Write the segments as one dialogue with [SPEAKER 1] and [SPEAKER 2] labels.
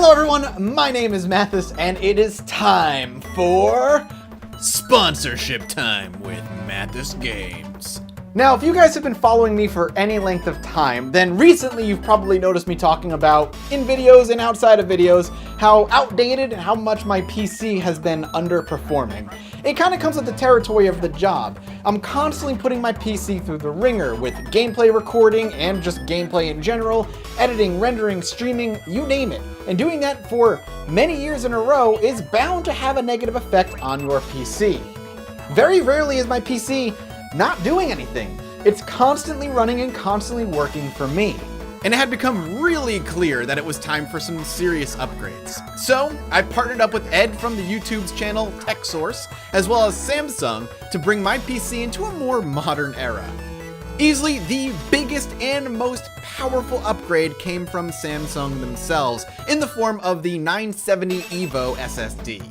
[SPEAKER 1] Hello everyone, my name is Mathis, and it is time for sponsorship time with Mathis Games. Now, if you guys have been following me for any length of time, then recently you've probably noticed me talking about, in videos and outside of videos, how outdated and how much my PC has been underperforming. It kind of comes with the territory of the job. I'm constantly putting my PC through the ringer with gameplay recording and just gameplay in general, editing, rendering, streaming, you name it. And doing that for many years in a row is bound to have a negative effect on your PC. Very rarely is my PC not doing anything. It's constantly running and constantly working for me. And it had become really clear that it was time for some serious upgrades. So I partnered up with Ed from the YouTube's channel TechSource, as well as Samsung, to bring my PC into a more modern era. Easily the biggest and most powerful upgrade came from Samsung themselves in the form of the 970 EVO SSD.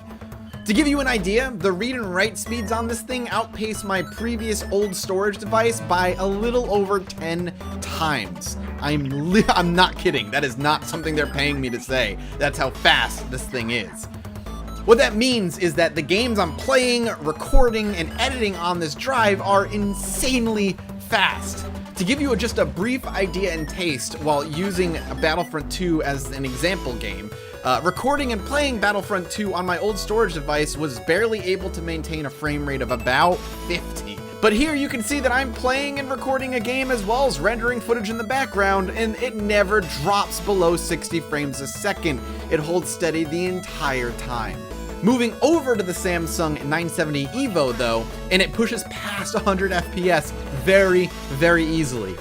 [SPEAKER 1] To give you an idea, the read and write speeds on this thing outpace my previous old storage device by a little over 10 times. I'm not kidding. That is not something they're paying me to say. That's how fast this thing is. What that means is that the games I'm playing, recording, and editing on this drive are insanely fast. To give you just a brief idea and taste while using Battlefront 2 as an example game, recording and playing Battlefront 2 on my old storage device was barely able to maintain a frame rate of about 50. But here you can see that I'm playing and recording a game as well as rendering footage in the background, and it never drops below 60 frames a second. It holds steady the entire time. Moving over to the Samsung 970 EVO though, and it pushes past 100 FPS very, very easily.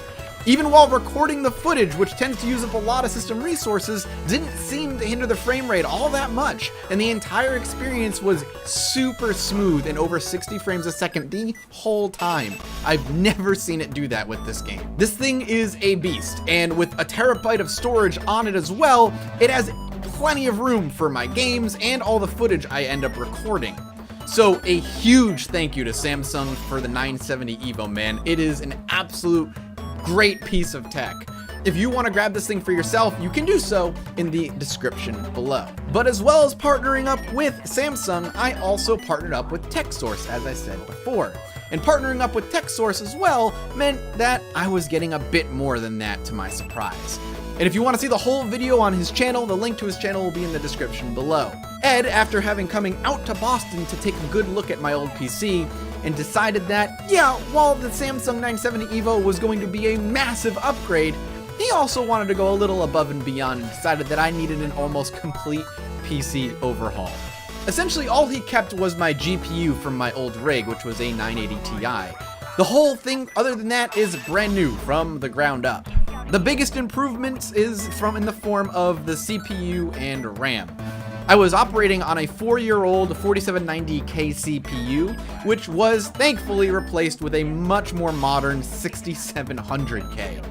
[SPEAKER 1] Even while recording the footage, which tends to use up a lot of system resources, didn't seem to hinder the frame rate all that much, and the entire experience was super smooth and over 60 frames a second the whole time. I've never seen it do that with this game. This thing is a beast, and with a terabyte of storage on it as well, it has plenty of room for my games and all the footage I end up recording. So a huge thank you to Samsung for the 970 EVO, man. It is an absolute great piece of tech. If you want to grab this thing for yourself, you can do so in the description below. But as well as partnering up with Samsung, I also partnered up with TechSource, as I said before. And partnering up with TechSource as well meant that I was getting a bit more than that, to my surprise. And if you want to see the whole video on his channel, the link to his channel will be in the description below. Ed, after having coming out to Boston to take a good look at my old PC, and decided that, yeah, while the Samsung 970 EVO was going to be a massive upgrade, he also wanted to go a little above and beyond and decided that I needed an almost complete PC overhaul. Essentially, all he kept was my GPU from my old rig, which was a 980 Ti. The whole thing, other than that, is brand new from the ground up. The biggest improvements is in the form of the CPU and RAM. I was operating on a 4-year-old 4790K CPU, which was thankfully replaced with a much more modern 6700K.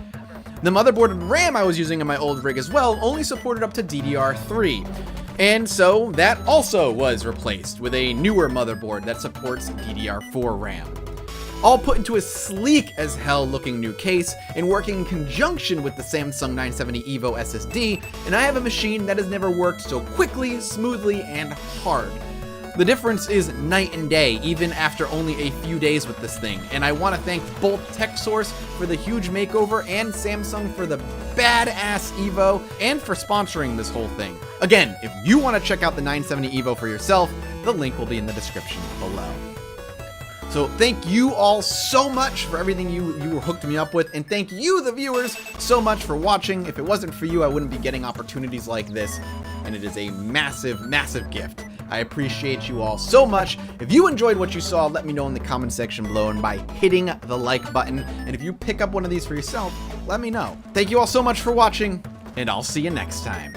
[SPEAKER 1] The motherboard and RAM I was using in my old rig as well only supported up to DDR3, and so that also was replaced with a newer motherboard that supports DDR4 RAM. All put into a sleek as hell looking new case and working in conjunction with the Samsung 970 EVO SSD, and I have a machine that has never worked so quickly, smoothly, and hard. The difference is night and day, even after only a few days with this thing, and I want to thank both TechSource for the huge makeover and Samsung for the badass EVO and for sponsoring this whole thing. Again, if you want to check out the 970 EVO for yourself, the link will be in the description below. So thank you all so much for everything you hooked me up with, and thank you, the viewers, so much for watching. If it wasn't for you, I wouldn't be getting opportunities like this, and it is a massive, massive gift. I appreciate you all so much. If you enjoyed what you saw, let me know in the comment section below and by hitting the like button. And if you pick up one of these for yourself, let me know. Thank you all so much for watching, and I'll see you next time.